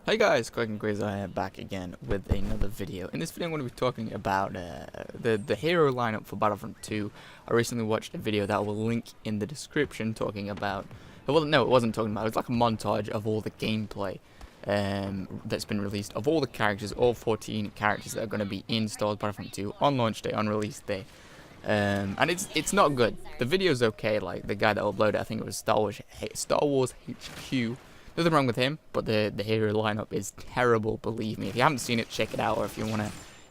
Hey guys, Quick and Grievous, I am back again with another video. In this video I'm going to be talking about the hero lineup for Battlefront 2. I recently watched a video that I will link in the description talking about, well no it wasn't talking about, it was like a montage of all the gameplay that's been released, of all the characters, all 14 characters that are going to be in Star Wars Battlefront 2 on launch day, on release day. And it's not good. The video's okay, like the guy that uploaded it, I think it was Star Wars HQ. Nothing wrong with him, but the hero lineup is terrible. Believe me. If you haven't seen it, check it out. Or if you want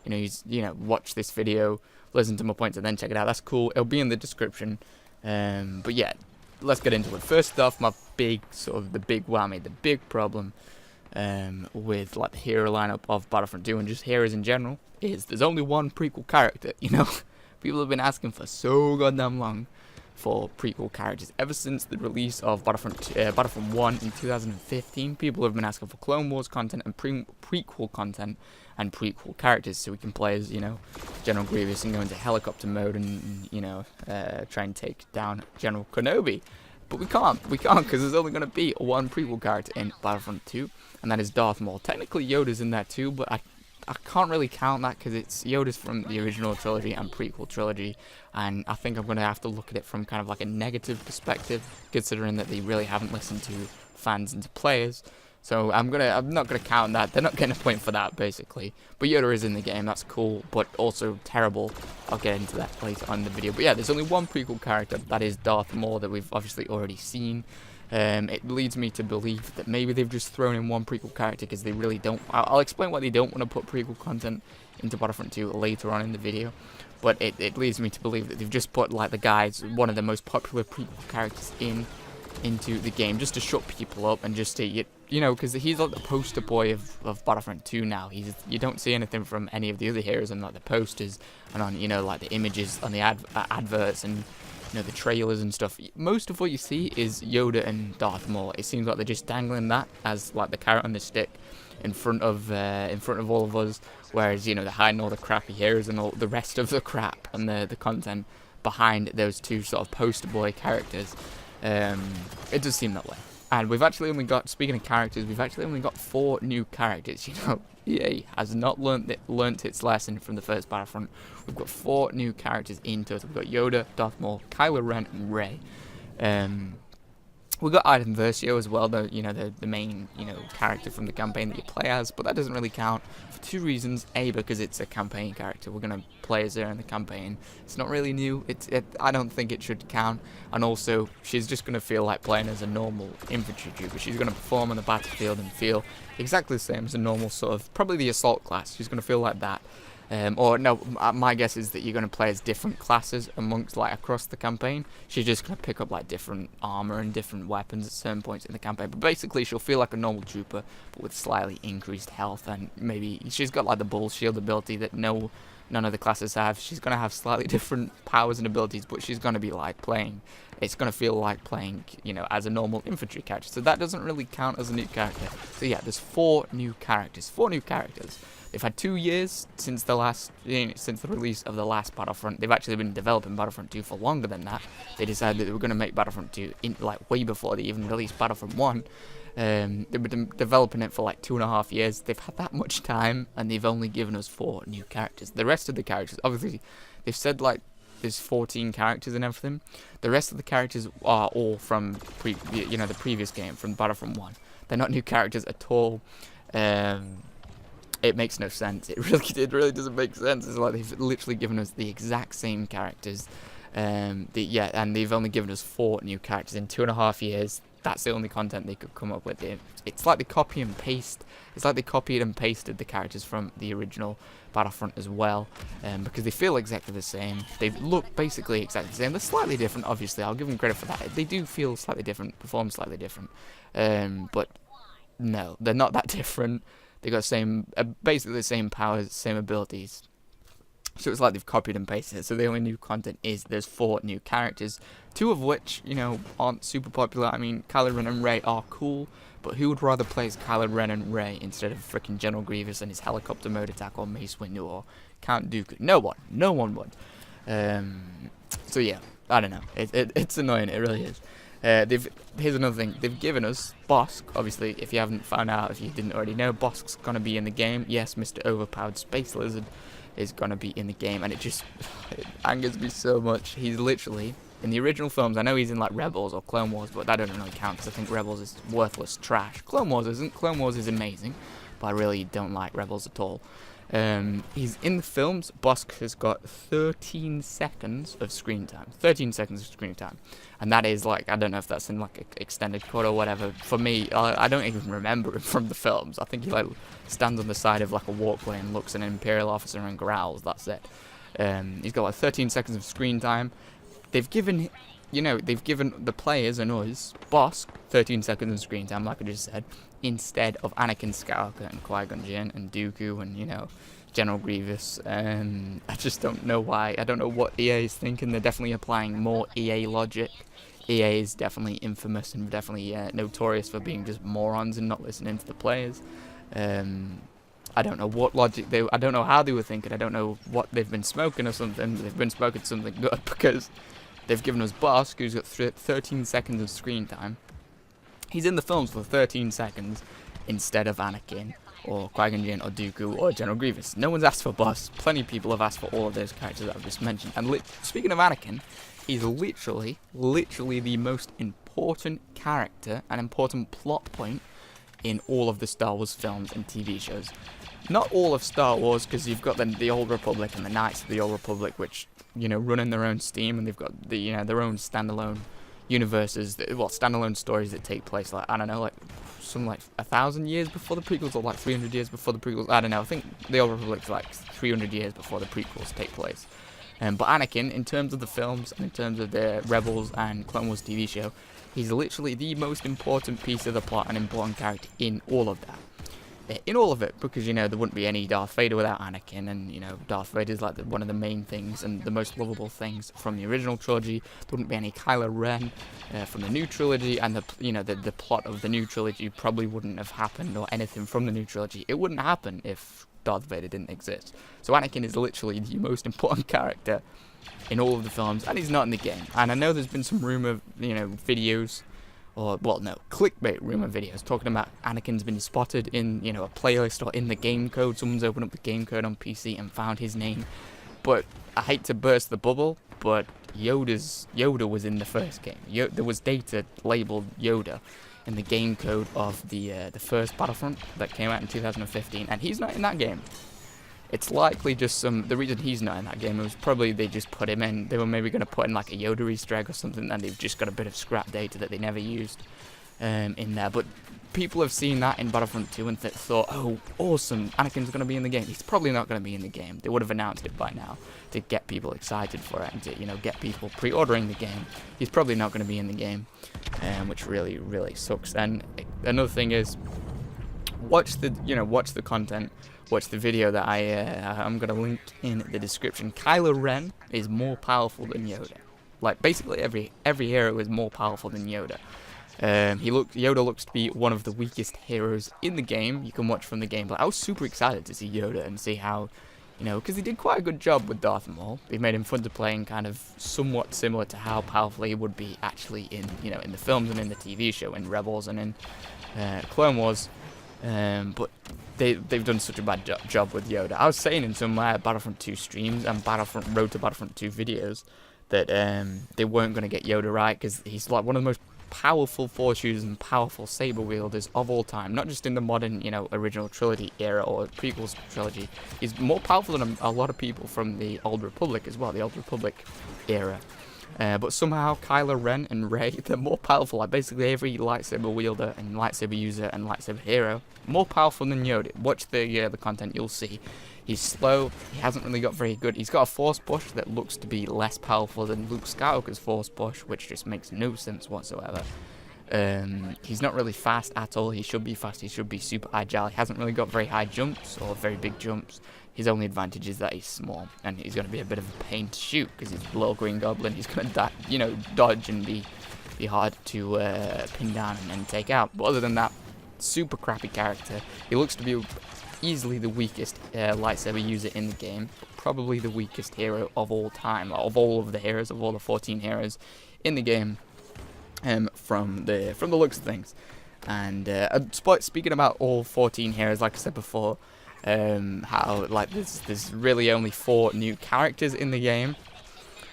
to, watch this video, listen to my points, and then check it out, that's cool. It'll be in the description. But yeah, let's get into it. First off, my big whammy, the big problem with like the hero lineup of Battlefront 2 and just heroes in general is there's only one prequel character. People have been asking for so goddamn long for prequel characters. Ever since the release of Battlefront 1 in 2015, people have been asking for Clone Wars content and prequel content and prequel characters, so we can play as, General Grievous and go into helicopter mode and, try and take down General Kenobi. But we can't because there's only going to be one prequel character in Battlefront 2, and that is Darth Maul. Technically Yoda's in there too, but I can't really count that because it's Yoda's from the original trilogy and prequel trilogy, and I think I'm going to have to look at it from kind of like a negative perspective, considering that they really haven't listened to fans and to players. So I'm not gonna count that. They're not getting a point for that, basically. But Yoda is in the game, that's cool, but also terrible. I'll get into that later on in the video. But yeah, there's only one prequel character, that is Darth Maul, that we've obviously already seen. It leads me to believe that maybe they've just thrown in one prequel character because they really don't. I'll explain why they don't want to put prequel content into Battlefront 2 later on in the video. But it leads me to believe that they've just put like the guys, one of the most popular prequel characters into the game just to shut people up and just to, because he's like the poster boy of Battlefront 2 now. You don't see anything from any of the other heroes on like the posters and on, like the images on the adverts and the trailers and stuff. Most of what you see is Yoda and Darth Maul. It seems like they're just dangling that as like the carrot on the stick in front of all of us, whereas they're hiding all the crappy heroes and all the rest of the crap and the content behind those two sort of poster boy characters. It does seem that way. And we've actually only got, speaking of characters, we've actually only got 4 new characters. EA has not learnt its lesson from the first Battlefront. We've got 4 new characters in total. We've got Yoda, Darth Maul, Kylo Ren, and Rey. We've got Iden Versio as well, the main character from the campaign that you play as, but that doesn't really count for 2 reasons. A, because it's a campaign character. We're gonna play as her in the campaign. It's not really new. I don't think it should count. And also, she's just gonna feel like playing as a normal infantry trooper. She's gonna perform on the battlefield and feel exactly the same as a normal sort of, probably the assault class. She's gonna feel like that. Or no, my guess is that you're going to play as different classes across the campaign. She's just going to pick up like different armor and different weapons at certain points in the campaign. But basically, she'll feel like a normal trooper, but with slightly increased health, and maybe she's got like the bull shield ability that none of the classes have. She's going to have slightly different powers and abilities, but she's going to be like playing. It's going to feel like playing, as a normal infantry character. So that doesn't really count as a new character. So yeah, there's 4 new characters. 4 new characters. They've had 2 years since the release of the last Battlefront. They've actually been developing Battlefront 2 for longer than that. They decided that they were going to make Battlefront 2 way before they even released Battlefront 1. They've been developing it for like 2.5 years. They've had that much time, and they've only given us 4 new characters. The rest of the characters, obviously, they've said like there's 14 characters and everything. The rest of the characters are all from the previous game, from Battlefront 1. They're not new characters at all. It makes no sense. It really doesn't make sense. It's like they've literally given us the exact same characters. And they've only given us 4 new characters in 2.5 years. That's the only content they could come up with. It's like they copy and paste. It's like they copied and pasted the characters from the original Battlefront as well, because they feel exactly the same. They look basically exactly the same. They're slightly different, obviously. I'll give them credit for that. They do feel slightly different, perform slightly different. But no, they're not that different. They got basically the same powers, same abilities. So it's like they've copied and pasted it. So the only new content is there's 4 new characters, 2 of which, aren't super popular. I mean, Kylo Ren and Rey are cool, but who would rather play as Kylo Ren and Rey instead of freaking General Grievous and his helicopter mode attack, or Mace Windu, or Count Dooku? No one would. So yeah, I don't know. It's annoying. It really is. Here's another thing. They've given us BOSSK. Obviously, if you haven't found out, if you didn't already know, BOSSK's gonna be in the game. Yes, Mr. Overpowered Space Lizard is gonna be in the game, and it angers me so much. He's literally in the original films. I know he's in like Rebels or Clone Wars, but that doesn't really count because I think Rebels is worthless trash. Clone Wars isn't. Clone Wars is amazing, but I really don't like Rebels at all. He's in the films. BOSSK has got 13 seconds of screen time. 13 seconds of screen time. And that is like, I don't know if that's in like extended cut or whatever. For me, I don't even remember him from the films. I think he like stands on the side of like a walkway and looks at an Imperial officer and growls. That's it. He's got like 13 seconds of screen time. They've given, they've given the players and us, BOSSK, 13 seconds of screen time, like I just said, instead of Anakin Skywalker and Qui-Gon Jinn and Dooku and, General Grievous. I just don't know why. I don't know what EA is thinking. They're definitely applying more EA logic. EA is definitely infamous and definitely notorious for being just morons and not listening to the players. I don't know what logic I don't know how they were thinking. I don't know what they've been smoking or something. They've been smoking something good because they've given us BOSSK, who's got 13 seconds of screen time. He's in the films for 13 seconds instead of Anakin or Qui-Gon Jinn or Dooku or General Grievous. No one's asked for BOSSK. Plenty of people have asked for all of those characters that I've just mentioned. And speaking of Anakin, he's literally the most important character and important plot point in all of the Star Wars films and TV shows. Not all of Star Wars, because you've got the Old Republic and the Knights of the Old Republic, which run in their own steam, and they've got their own standalone universes, standalone stories that take place like, I don't know, like some like 1,000 years before the prequels or like 300 years before the prequels. I don't know. I think the Old Republic's like 300 years before the prequels take place. But Anakin, in terms of the films and in terms of the Rebels and Clone Wars TV show, he's literally the most important piece of the plot and important character in all of that. In all of it, because there wouldn't be any Darth Vader without Anakin, and Darth Vader is like one of the main things and the most lovable things from the original trilogy. There wouldn't be any Kylo Ren from the new trilogy, and the plot of the new trilogy probably wouldn't have happened, or anything from the new trilogy. It wouldn't happen if Darth Vader didn't exist. So Anakin is literally the most important character in all of the films, and he's not in the game. And I know there's been some rumor, videos. Clickbait rumor videos talking about Anakin's been spotted in, a playlist or in the game code. Someone's opened up the game code on PC and found his name. But I hate to burst the bubble, but Yoda was in the first game. There was data labeled Yoda in the game code of the first Battlefront that came out in 2015, and he's not in that game. It's likely just the reason he's not in that game was probably they just put him in. They were maybe going to put in like a Yoda Easter egg or something, and they've just got a bit of scrap data that they never used in there. But people have seen that in Battlefront 2 and thought, oh, awesome, Anakin's going to be in the game. He's probably not going to be in the game. They would have announced it by now to get people excited for it and to, get people pre-ordering the game. He's probably not going to be in the game, which really, really sucks. And another thing is, watch the content. Watch the video that I'm going to link in the description. Kylo Ren is more powerful than Yoda. Like, basically every hero is more powerful than Yoda. Yoda looks to be one of the weakest heroes in the game. You can watch from the game. But I was super excited to see Yoda and see how, because he did quite a good job with Darth Maul. He made him fun to play and kind of somewhat similar to how powerful he would be actually in the films and in the TV show, in Rebels and in Clone Wars. But they've done such a bad job with Yoda. I was saying in some Battlefront 2 streams and Road to Battlefront 2 videos that they weren't going to get Yoda right, because he's like one of the most powerful force users and powerful saber wielders of all time. Not just in the modern, original trilogy era or prequels trilogy. He's more powerful than a lot of people from the Old Republic as well, the Old Republic era. But somehow Kylo Ren and Rey, they're more powerful. Like basically every lightsaber wielder and lightsaber user and lightsaber hero, more powerful than Yoda. Watch the content, you'll see. He's slow, he hasn't really got very good. He's got a force push that looks to be less powerful than Luke Skywalker's force push, which just makes no sense whatsoever. He's not really fast at all. He should be fast, he should be super agile. He hasn't really got very high jumps or very big jumps. His only advantage is that he's small, and he's going to be a bit of a pain to shoot because he's a little green goblin. He's going to, dodge and be hard to pin down and take out. But other than that, super crappy character. He looks to be easily the weakest lightsaber user in the game, probably the weakest hero of all time, of all of the heroes, of all the 14 heroes in the game. from the looks of things. And speaking about all 14 heroes, like I said before, how like there's really only 4 new characters in the game.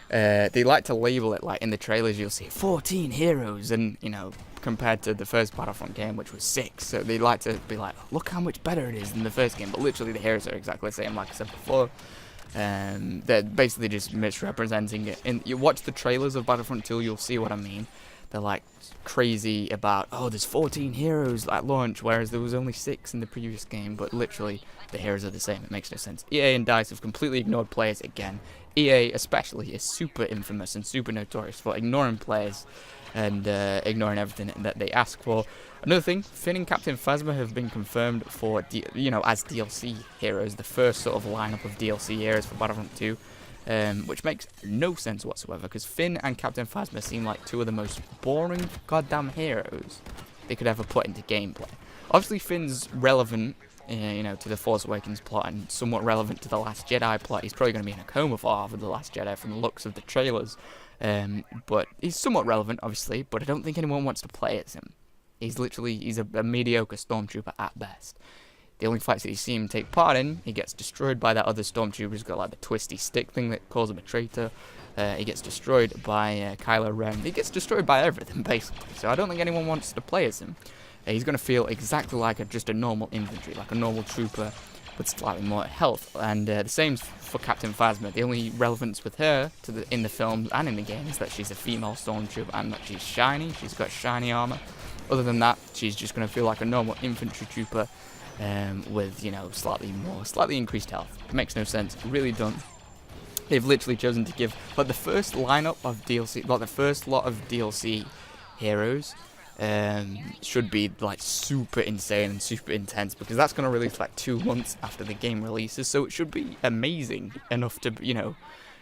They like to label it, like in the trailers you'll see 14 heroes, and you know, compared to the first Battlefront game, which was 6, so they like to be like, look how much better it is than the first game, but literally the heroes are exactly the same, like I said before. They're basically just misrepresenting it. And you watch the trailers of Battlefront 2, you'll see what I mean. They're like crazy about, oh, there's 14 heroes at launch, whereas there was only 6 in the previous game, but literally the heroes are the same. It makes no sense. EA and DICE have completely ignored players again. EA especially is super infamous and super notorious for ignoring players and ignoring everything that they ask for. Another thing, Finn and Captain Phasma have been confirmed for, as DLC heroes, the first sort of lineup of DLC heroes for Battlefront 2. Which makes no sense whatsoever, because Finn and Captain Phasma seem like 2 of the most boring goddamn heroes they could ever put into gameplay. Obviously, Finn's relevant, to the Force Awakens plot, and somewhat relevant to the Last Jedi plot. He's probably going to be in a coma for half of the Last Jedi from the looks of the trailers. But he's somewhat relevant, obviously, but I don't think anyone wants to play as him. He's a mediocre stormtrooper at best. The only fights that you see him take part in, he gets destroyed by that other stormtrooper who's got like the twisty stick thing that calls him a traitor. He gets destroyed by Kylo Ren. He gets destroyed by everything, basically. So I don't think anyone wants to play as him. He's going to feel exactly like just a normal infantry, like a normal trooper, with slightly more health. And the same for Captain Phasma. The only relevance with her in the films and in the game is that she's a female stormtrooper and that she's shiny. She's got shiny armor. Other than that, she's just going to feel like a normal infantry trooper. With slightly increased health. It makes no sense. Really dumb. They've literally chosen to give the first lineup of DLC, the first lot of DLC heroes, should be like super insane and super intense, because that's going to release like 2 months after the game releases. So it should be amazing enough to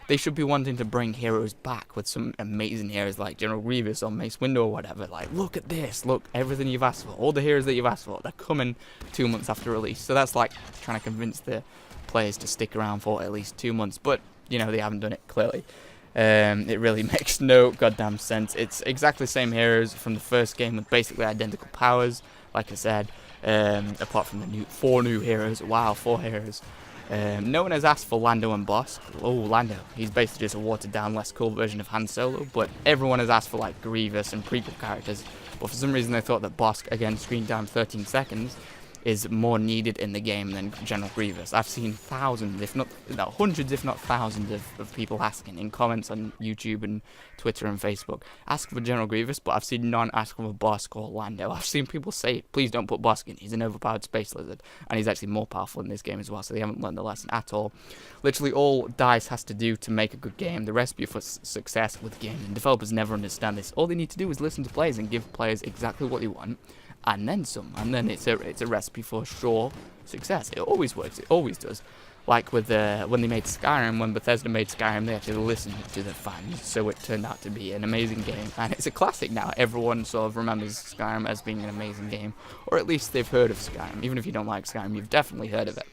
they should be wanting to bring heroes back with some amazing heroes like General Grievous or Mace Windu or whatever. Like, look at this, look, everything you've asked for, all the heroes that you've asked for, they're coming 2 months after release. So that's like trying to convince the players to stick around for at least 2 months, but they haven't done it, clearly. It really makes no goddamn sense. It's exactly the same heroes from the first game with basically identical powers, like I said, apart from the 4 new heroes. Wow, 4 heroes. No one has asked for Lando and BOSSK. Oh, Lando. He's basically just a watered-down, less cool version of Han Solo. But everyone has asked for, like, Grievous and prequel characters. But for some reason they thought that BOSSK, again, screen time 13 seconds, is more needed in the game than General Grievous. I've seen thousands, hundreds, if not thousands of people asking in comments on YouTube and Twitter and Facebook, ask for General Grievous, but I've seen none ask for BOSSK or Lando. I've seen people say, please don't put BOSSK in, he's an overpowered space lizard, and he's actually more powerful in this game as well, so they haven't learned the lesson at all. Literally all DICE has to do to make a good game, the recipe for success with games, and developers never understand this. All they need to do is listen to players and give players exactly what they want, and then some, and then it's a recipe for sure success. It always works. It always does. Like with when they made Skyrim, when Bethesda made Skyrim, they actually listened to the fans, so it turned out to be an amazing game, and it's a classic now. Everyone sort of remembers Skyrim as being an amazing game, or at least they've heard of Skyrim. Even if you don't like Skyrim, you've definitely heard of it.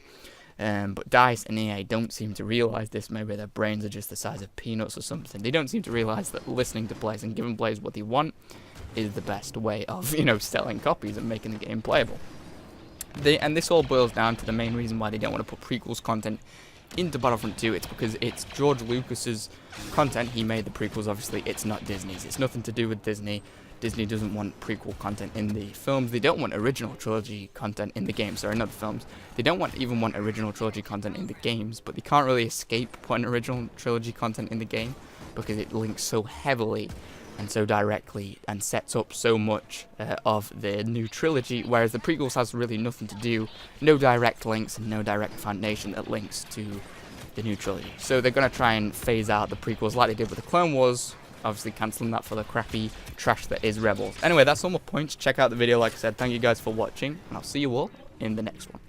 But DICE and EA don't seem to realise this. Maybe their brains are just the size of peanuts or something. They don't seem to realise that listening to players and giving players what they want is the best way of, selling copies and making the game playable. And this all boils down to the main reason why they don't want to put prequels content into Battlefront 2. It's because it's George Lucas's content. He made the prequels, obviously. It's not Disney's. It's nothing to do with Disney. Disney doesn't want prequel content in the films. They don't want original trilogy content in the games. Sorry, not the films. They don't even want original trilogy content in the games, but they can't really escape putting original trilogy content in the game because it links so heavily and so directly and sets up so much of the new trilogy, whereas the prequels has really nothing to do, no direct links and no direct foundation that links to the new trilogy. So they're going to try and phase out the prequels like they did with the Clone Wars, obviously cancelling that for the crappy trash that is Rebels. Anyway, that's all my points. Check out the video, like I said. Thank you guys for watching, and I'll see you all in the next one.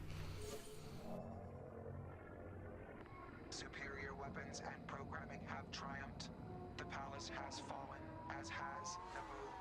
Superior weapons and programming have triumphed. The palace has fallen, as has Naboo.